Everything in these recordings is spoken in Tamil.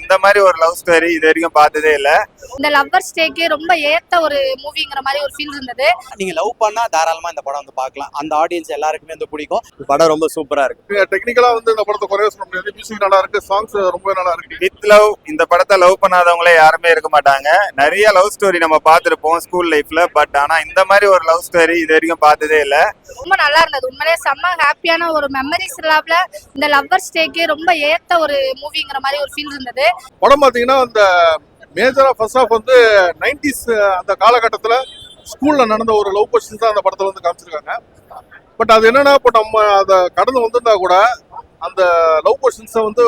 இந்த மாதிரி ஒரு லவ் ஸ்டோரி இது வரைக்கும் பார்த்ததே இல்ல. இந்த லவ்வர்ஸ் டேக்கு ரொம்ப ஏத்த ஒரு மூவிங்கிற மாதிரி ஒரு ஃபீல் இருந்தது. நீங்க லவ் பண்ணா தாராளமா இந்த படம் வந்து பார்க்கலாம். அந்த ஆடியன்ஸ் எல்லாருக்குமே வந்து பிடிக்கும். படம் ரொம்ப சூப்பரா இருக்கு. டெக்னிக்கலா வந்து இந்த படத்தை குறைய சொல்ல முடியாது. மியூசிக் நல்லா இருக்கு, சாங்ஸ் ரொம்ப நல்லா இருக்கு. வித் லவ் இந்த படத்தை லவ் பண்ணாதவங்களே யாருமே இருக்க மாட்டாங்க. நிறைய லவ் ஸ்டோரி நம்ம பார்த்துருப்போம் ஸ்கூல் லைஃப்ல. பட் ஆனா இந்த மாதிரி ஒரு லவ் ஸ்டோரி இது வரைக்கும் பார்த்ததே இல்ல. ரொம்ப நல்லா இருந்தது. உண்மையிலேயே செம்ம ஹாப்பியான ஒரு மெமரிஸ் லாப்ல இந்த லவ்வர்ஸ் டேக்கு ரொம்ப ஏத்த ஒரு மூவிங்கிற மாதிரி ஒரு ஃபீல் இருந்தது. படம் பாத்தீங்கன்னா அந்த மேஜரா ஃபர்ஸ்ட் ஆஃப் வந்து 90s அந்த காலகட்டத்துல ஸ்கூல்ல நடந்த ஒரு லவ் கொஸ்டின்ஸ் தான் அந்த படத்துல வந்து காமிச்சிருக்காங்க. பட் அது என்னன்னா இப்போ நம்ம அதை கடந்து வந்திருந்தா கூட அந்த லவ் கொஸ்டின்ஸை வந்து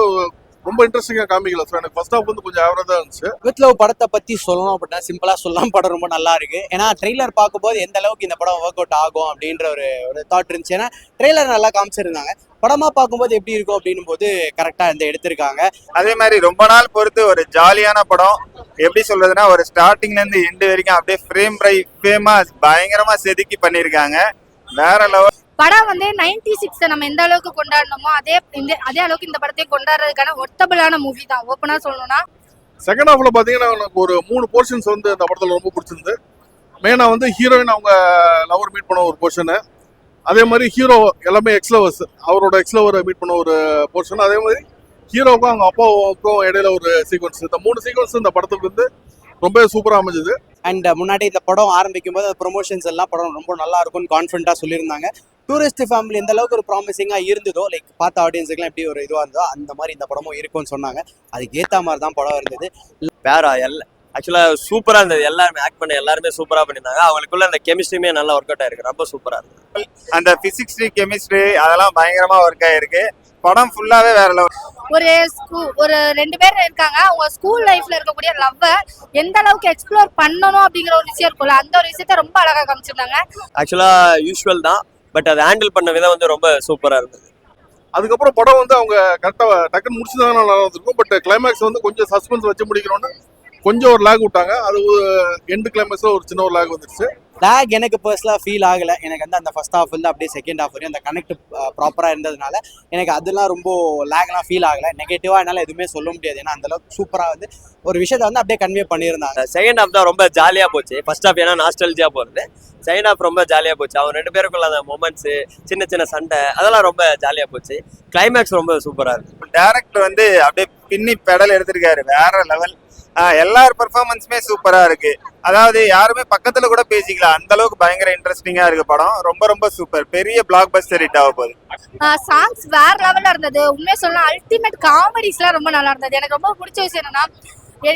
ரொம்ப இன்ட்ரெஸ்டிங்கா காமிக்கல. ஸோ எனக்கு ஃபர்ஸ்ட் ஆஃப் வந்து கொஞ்சம் ஆவரேஜா இருந்துச்சு. வித் லவ் படத்தை பத்தி சொல்லணும் அப்படின்னா சிம்பிளா சொல்லலாம், படம் ரொம்ப நல்லா இருக்கு. ஏன்னா ட்ரெய்லர் பார்க்கும்போது எந்த அளவுக்கு இந்த படம் ஒர்க் அவுட் ஆகும் அப்படின்ற ஒரு தாட் இருந்துச்சு. ஏன்னா ட்ரெய்லர் நல்லா காமிச்சிருந்தாங்க. படமா பார்க்கும்போது எப்படி இருக்கும் அப்படின்னும் போது கரெக்டா இந்த எடுத்திருக்காங்க. அதே மாதிரி ரொம்ப நாள் பொறுத்து ஒரு ஜாலியான படம். எப்படி சொல்றதுன்னா ஒரு ஸ்டார்டிங்ல இருந்து எண்டு வரைக்கும் அப்படியே ஃப்ரேம் பை ஃப்ரேமா பயங்கரமா செதுக்கி பண்ணிருக்காங்க. வேற லெவல் படம் வந்து 96 நம்ம எந்த அளவுக்கு கொண்டாடணுமோ அதே அளவுக்கு இந்த படத்தை கொண்டாடுறதுக்கான ஒர்த்தபிளான மூவி தான். ஓப்பனா சொல்லணும்னா செகண்ட் ஹாஃப்ல பாத்தீங்கன்னா எனக்கு ஒரு 3 போர்ஷன்ஸ் வந்து இந்த படத்துல ரொம்ப பிடிச்சிருந்து. மெயினா வந்து ஹீரோயின் அவங்க லவர் மீட் பண்ண ஒரு போர்ஷனு, அதே மாதிரி ஹீரோ எல்லாமே எக்ஸ்லவர்ஸ் அவரோட எக்ஸ்லவரை மீட் பண்ண ஒரு போர்ஷன், அதே மாதிரி ஹீரோவுக்கும் அவங்க அப்பாவுக்கும் இடையில ஒரு சீக்வன்ஸ். இந்த 3 சீக்வன்ஸ் இந்த படத்துக்கு வந்து ரொம்ப சூப்பரா அமைஞ்சது. அண்ட் முன்னாடி இந்த படம் ஆரம்பிக்கும் போது ப்ரொமோஷன்ஸ் எல்லாம் படம் ரொம்ப நல்லா இருக்கும்னு கான்ஃபிடண்டா சொல்லியிருந்தாங்க. டூரிஸ்ட் ஃபேமிலி எந்த அளவுக்கு ஒரு ப்ராமிசிங்கா இருந்ததோ, லைக் பார்த்த ஆடியன்ஸுக்குலாம் எப்படி ஒரு இதுவாக இருந்தோ அந்த மாதிரி இந்த படமும் இருக்கும்னு சொன்னாங்க. அதுக்கு ஏற்ற மாதிரி தான் படம் இருந்தது. பேரா ஆக்சுவலா சூப்பரா இருந்தது. எல்லாருமே ஆக்ட் பண்ண எல்லாருமே சூப்பரா பண்ணியிருந்தாங்க. அவங்களுக்குள்ள அந்த கெமிஸ்ட்ரியுமே நல்லா ஒர்க் அவுட் ஆயிருக்கு. ரொம்ப சூப்பரா இருக்கு. அந்த பிசிக்ஸ் கெமிஸ்ட்ரி அதெல்லாம் பயங்கரமா ஒர்க் ஆயிருக்கு. படம் ஃபுல்லாவே வேற லெவல். ஒரு 2 பேர் இருக்காங்க. அவங்க ஸ்கூல் லைஃப்ல இருக்கக்கூடிய லவ்வை எந்த அளவுக்கு எக்ஸ்ப்ளோர் பண்ணணும் அப்படிங்கிற ஒரு விஷயம் இருக்கும்ல, அந்த ஒரு விஷயத்த ரொம்ப அழகா காமிச்சிருந்தாங்க. ஆக்சுவலா யூஸ்வல் தான், பட் அதை ஹேண்டில் பண்ண விதம் வந்து ரொம்ப சூப்பரா இருந்தது. அதுக்கப்புறம் படம் வந்து அவங்க கரெக்டா டக்குன்னு முடிச்சுதான் நல்லா இருந்திருக்கும். பட் கிளைமேக்ஸ் வந்து கொஞ்சம் சஸ்பென்ஸ் வச்சு முடிக்கணும்னு கொஞ்சம் ஒரு லேக் விட்டாங்க. அது எண்டு கிளைமேக்ஸ்ல ஒரு சின்ன ஒரு லேக் வந்துருச்சு. லேக் எனக்கு பர்சனலாக ஃபீல் ஆகலை. எனக்கு வந்து அந்த ஃபர்ஸ்ட் ஹாஃப் வந்து அப்படியே செகண்ட் ஹாஃப் வரையும் அந்த கனெக்ட் ப்ராப்பராக இருந்ததுனால எனக்கு அதெல்லாம் ரொம்ப லேக்லாம் ஃபீல் ஆகலை. நெகட்டிவாக என்னால் எதுவுமே சொல்ல முடியாது. ஏன்னா அந்தளவுக்கு சூப்பராக வந்து ஒரு விஷயத்தை வந்து அப்படியே கன்வே பண்ணியிருந்தாங்க. செகண்ட் ஹாஃப் தான் ரொம்ப ஜாலியாக போச்சு. ஃபர்ஸ்ட் ஹாஃப் ஏன்னா நாஸ்டால்ஜியா போகிறது. செகண்ட் ஹாஃப் ரொம்ப ஜாலியாக போச்சு. அவங்க 2 பேருக்குள்ள அந்த மொமெண்ட்ஸு, சின்ன சின்ன சண்டை, அதெல்லாம் ரொம்ப ஜாலியாக போச்சு. கிளைமேக்ஸ் ரொம்ப சூப்பராக இருக்கு. டைரக்டர் வந்து அப்படியே பின்னி பெடல் எடுத்திருக்காரு. வேற லெவல். எல்லார் பெர்ஃபார்மன்ஸுமே சூப்பரா இருக்கு. அதாவது யாருமே பக்கத்துல கூட பேசிக்கலாம், அந்த அளவுக்கு பயங்கர இன்ட்ரெஸ்டிங்கா இருக்கு படம். ரொம்ப ரொம்ப சூப்பர். பெரிய பிளாக் பஸ்டர் ஹிட் ஆக போகுது. சாங்ஸ் வேற லெவல்ல இருந்தது. உண்மையா சொல்லலாம் அல்டிமேட் காமெடிஸ்லாம் ரொம்ப நல்லா இருந்தது. எனக்கு ரொம்ப பிடிச்ச விஷயம் என்னன்னா,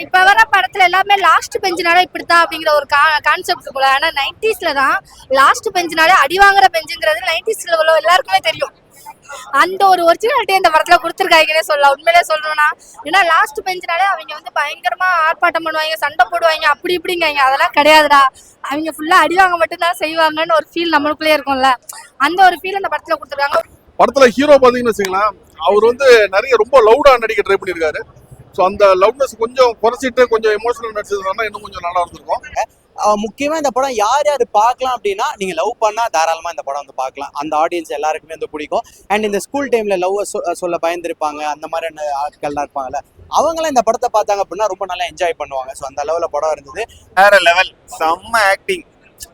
இப்ப வர படத்துல எல்லாமே லாஸ்ட் பெஞ்சினாலே இப்படித்தான் அப்படிங்கிற ஒரு கான்செப்ட் இருக்குல்ல. ஆனா 90sல தான் லாஸ்ட் பெஞ்சினாலே அடி வாங்குற பெஞ்சுங்கிறது 90sல உள்ள எல்லாருக்குமே தெரியும். அந்த ஒரு ஒரிஜினாலிட்டி இந்த படத்துல கொடுத்துருக்காங்கன்னே சொல்லலாம். உண்மையிலே சொல்லணும்னா, ஏன்னா லாஸ்ட் பெஞ்சினாலே அவங்க வந்து பயங்கரமா ஆர்ப்பாட்டம் பண்ணுவாங்க, சண்டை போடுவாங்க, அப்படி இப்படிங்காங்க. அதெல்லாம் கிடையாதுடா, அவங்க ஃபுல்லா அடி வாங்க மட்டும்தான் செய்வாங்கன்னு ஒரு ஃபீல் நம்மளுக்குள்ளே இருக்கும்ல. அந்த ஒரு ஃபீல் இந்த படத்துல கொடுத்துருக்காங்க. படத்துல ஹீரோ பாத்தீங்கன்னு வச்சுக்கலாம், அவர் வந்து நிறைய ரொம்ப லவுடா நடிக்க ட்ரை பண்ணியிருக்காரு. ஸோ அந்த லவ்னஸ் கொஞ்சம் குறைச்சிட்டு கொஞ்சம் எமோஷனல் நடிச்சதுனா இன்னும் கொஞ்சம் நல்லா இருந்திருக்கும். முக்கியமாக இந்த படம் யார் யார் பார்க்கலாம் அப்படின்னா, நீங்கள் லவ் பண்ணால் தாராளமாக இந்த படம் வந்து பார்க்கலாம். அந்த ஆடியன்ஸ் எல்லாருக்குமே வந்து பிடிக்கும். அண்ட் இந்த ஸ்கூல் டைமில் லவ் சொல்ல பயந்துருப்பாங்க, அந்த மாதிரியான ஆட்கள்லாம் இருப்பாங்கல்ல, அவங்களாம் இந்த படத்தை பார்த்தாங்க அப்படின்னா ரொம்ப நல்லா என்ஜாய் பண்ணுவாங்க. ஸோ அந்த லெவலில் படம் இருந்தது. வேற லெவல். செம்ம ஆக்டிங்.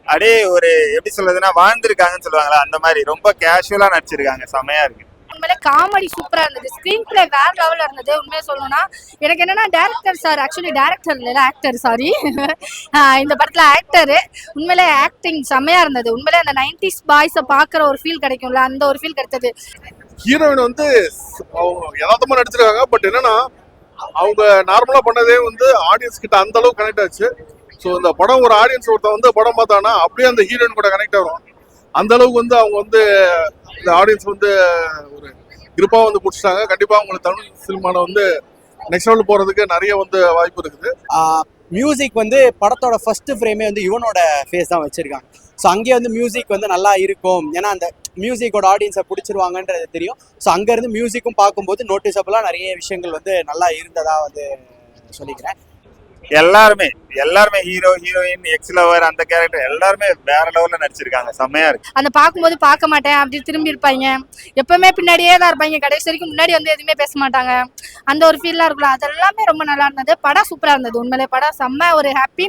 அப்படியே ஒரு எப்படி சொல்றதுன்னா வாழ்ந்துருக்காங்கன்னு சொல்லுவாங்களா, அந்த மாதிரி ரொம்ப கேஷுவலா நடிச்சிருக்காங்க. செம்மையா இருக்கு. உண்மையிலே காமெடி சூப்பரா இருந்தது. ஸ்கிரீன் பிளே வேற லெவல்ல இருந்தது. உண்மையா சொல்லணும்னா எனக்கு என்னன்னா டைரக்டர் சார், ஆக்சுவலி டைரக்டர் இல்ல ஆக்டர், சாரி, இந்த படத்துல ஆக்டர். உண்மையிலே ஆக்டிங் செம்மையா இருந்தது. உண்மையிலே அந்த 90s பாய்ஸை பாக்குற ஒரு ஃபீல் கிடைக்கும்ல, அந்த ஒரு ஃபீல் கிடைச்சது. ஹீரோயின் வந்து அவங்க யதார்த்தமா நடிச்சிருக்காங்க. பட் என்னன்னா அவங்க நார்மலா பண்ணதே வந்து ஆடியன்ஸ் கிட்ட அந்த அளவுக்கு கனெக்ட் ஆச்சு. ஸோ இந்த படம் ஒரு ஆடியன்ஸ் ஒருத்தர் வந்து படம் பார்த்தாங்கன்னா அப்படியே அந்த ஹீரோயின் கூட கனெக்ட் ஆகும். அந்த அளவுக்கு வந்து அவங்க வந்து இந்த ஆடியன்ஸ் வந்து ஒரு கிருப்பா வந்து பிடிச்சிட்டாங்க. கண்டிப்பா அவங்களுக்கு தமிழ் சினிமால வந்து நெக்ஸ்ட் லெவல் போறதுக்கு நிறைய வந்து வாய்ப்பு இருக்குது. மியூசிக் வந்து படத்தோட ஃபர்ஸ்ட் ஃப்ரேமே வந்து யுவனோட ஃபேஸ் தான் வச்சிருக்காங்க. ஸோ அங்கேயே வந்து மியூசிக் வந்து நல்லா இருக்கும். ஏன்னா அந்த மியூசிக்கோட ஆடியன்ஸை பிடிச்சிருவாங்கன்றது தெரியும். ஸோ அங்கேருந்து மியூசிக்கும் பார்க்கும்போது நோட்டிஸபிளாக நிறைய விஷயங்கள் வந்து நல்லா இருந்ததா வந்து சொல்லிக்கிறேன். எல்லாருமே எல்லாருமே ஹீரோ ஹீரோயின் எக்ஸ் லவர் அந்த கேரக்டர் எல்லாருமே வேற லெவல்ல நடிச்சிருக்காங்க. செம்மையா இருக்கு. அந்த பார்க்கும்போது பார்க்க மாட்டேன் அப்படி திரும்பி இருப்பாங்க, எப்பவுமே பின்னாடியே தான் இருப்பாங்க, கடைசி வரைக்கும் முன்னாடி வந்து எதுவுமே பேச மாட்டாங்க. அந்த ஒரு ஃபீல்லாம் இருக்குல்ல, அதெல்லாமே ரொம்ப நல்லா இருந்தது. படம் சூப்பரா இருந்தது. உண்மையிலே படம் செம்ம ஒரு ஹாப்பி.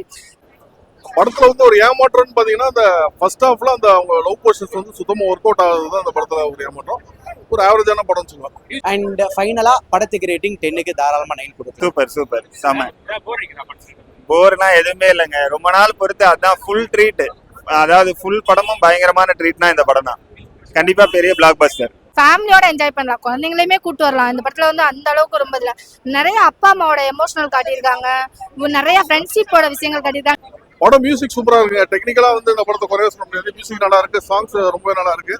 படத்துல வந்து ஒரு ஏமாற்றம்னு பாத்தீங்கன்னா அந்த ஃபர்ஸ்ட் ஹாஃப்ல அந்த அவங்க லவ் போர்ஷன்ஸ் வந்து சுத்தமா ஒர்க் அவுட் ஆகுது அந்த படத்துல ஒரு ஏமாற்றம். ஒரு ஆவரேஜான படம் சொல்லலாம். அண்ட் ஃபைனலா படத்துக்கு ரேட்டிங் 10க்கு தாராளமா 9 கொடுத்து. சூப்பர் சூப்பர் செம்ம. போர்லாம் எதுவுமே இல்லைங்க. ரொம்ப நாள் பொறுத்து அதான் ஃபுல் ட்ரீட். அதாவது ஃபுல் படமும் பயங்கரமான ட்ரீட்னா இந்த படம் தான். கண்டிப்பா பெரிய பிளாக் பஸ்டர். ஃபேமிலியோட என்ஜாய் பண்ணலாம், குழந்தைங்களையுமே கூட்டு வரலாம். இந்த படத்துல வந்து அந்த அளவுக்கு ரொம்ப இல்ல, நிறைய அப்பா அம்மாவோட எமோஷனல் காட்டியிருக்காங்க, நிறைய ஃப்ரெண்ட்ஷிப்போட விஷயங்கள் காட்டியிருக்காங்க. படம் மியூசிக் சூப்பரா இருக்கு. டெக்னிக்கலா வந்து இந்த படத்தை குறைய சொல்ல முடியாது. மியூசிக் நல்லா இருக்கு, சாங்ஸ் ரொம்ப நல்லா இருக்கு,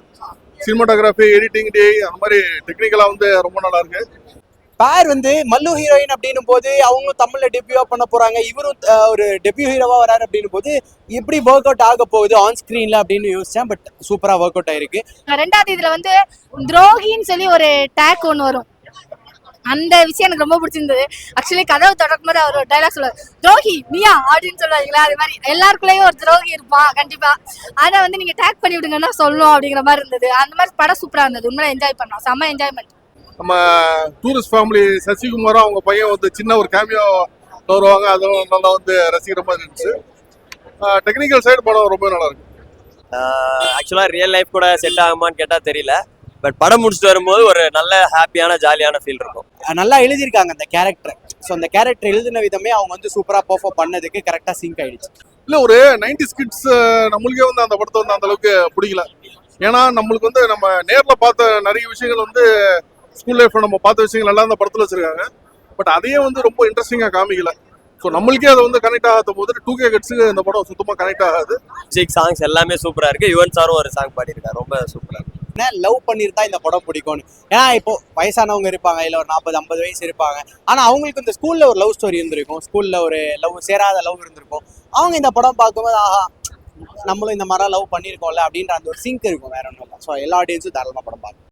சினிமாட்டோகிராஃபி, எடிட்டிங் டே அந்த மாதிரி டெக்னிக்கலா வந்து ரொம்ப நல்லா இருக்கு. பேர் வந்து மல்லு ஹீரோயின் அப்படின்னும் போது அவங்களும் தமிழ்ல டெபியூவா பண்ண போறாங்க, இவரும் ஒரு டெபியூ ஹீரோவா வராரு அப்படின்னும் போது எப்படி ஒர்க் அவுட் ஆக போகுது ஆன் ஸ்கிரீன்ல அப்படின்னு யோசிச்சேன். பட் சூப்பரா ஒர்க் அவுட் ஆயிருக்கு. ரெண்டாவது இதுல வந்து துரோகின்னு சொல்லி ஒரு டேக் ஒன்று வரும், அந்த விஷயம் எனக்கு ரொம்ப பிடிச்சிருந்தது. ஆக்சுவலி கதவு தொடக்கும் போது அவர் ஒரு டைலாக் சொல்லுவார், துரோகி நீயா அப்படின்னு சொல்லுவாங்களா, அது மாதிரி எல்லாருக்குள்ளேயும் ஒரு துரோகி இருப்பான் கண்டிப்பா, அதை வந்து நீங்க டேக் பண்ணி விடுங்கன்னா சொல்லணும் அப்படிங்கிற மாதிரி இருந்தது. அந்த மாதிரி படம் சூப்பரா இருந்தது. உண்மையில என்ஜாய் பண்ணோம், செம்ம என்ஜாய்மெண்ட். நம்ம டூரிஸ்ட் ஃபேமிலி சசிகுமாரும் அவங்க பையன் வந்து சின்ன ஒரு கேமியோ வருவாங்க, அதெல்லாம் நல்லா வந்து ரசிக்கிற மாதிரி இருந்துச்சு. டெக்னிக்கல் சைடு படம் ரொம்ப நல்லா இருக்கு. ஆக்சுவலா ரியல் லைஃப் கூட செட் ஆகுமான்னு கேட்டா தெரியல. பட் படம் முடிச்சுட்டு வரும்போது ஒரு நல்ல ஹாப்பியான ஜாலியான ஃபீல் இருக்கும். நல்லா எழுதியிருக்காங்க அந்த கேரக்டர். ஸோ அந்த கேரக்டர் எழுதின விதமே அவங்க வந்து சூப்பரா பெர்ஃபார்ம் பண்ணதுக்கு கரெக்டா சிங்க் ஆயிடுச்சு. இல்ல ஒரு 90s கிட்ஸ் நம்மளுக்கே வந்து அந்த படத்தை வந்து அந்த அளவுக்கு பிடிக்கல. ஏன்னா நம்மளுக்கு வந்து நம்ம நேர்ல பார்த்த நிறைய விஷயங்கள் வந்து ஸ்கூல் லைஃப்ல நம்ம பார்த்த விஷயங்கள் எல்லாம் அந்த படத்துல வச்சிருக்காங்க. பட் அதையே வந்து ரொம்ப இன்ட்ரெஸ்டிங்கா காமிக்கல. ஸோ நம்மளுக்கே அதை வந்து கனெக்ட் ஆகாத போது 2K கிட்ஸுக்கு இந்த படம் சுத்தமா கனெக்ட் ஆகாது. மியூசிக் சாங்ஸ் எல்லாமே சூப்பரா இருக்கு. யுவன் சாரும் ஒரு சாங் பாடியிருக்காரு, ரொம்ப சூப்பரா இருக்கு. லவ் பண்ணிருந்தா இந்த படம் பிடிக்கும்னு. ஏன்னா இப்போ வயசானவங்க இருப்பாங்க, இல்ல ஒரு 40-50 வயசு இருப்பாங்க, ஆனா அவங்களுக்கு இந்த ஸ்கூல்ல ஒரு லவ் ஸ்டோரி இருந்திருக்கும், ஸ்கூல்ல ஒரு லவ் சேராத லவ் இருந்திருக்கும். அவங்க இந்த படம் பார்க்கும்போது ஆஹா நம்மளும் இந்த மாதிரி லவ் பண்ணியிருக்கோம்ல அப்படின்ற அந்த ஒரு சிங்க் இருக்கும், வேற ஒன்றும் இல்லை. ஸோ எல்லா ஆடியன்ஸும் தாராளமா படம் பார்க்கணும்.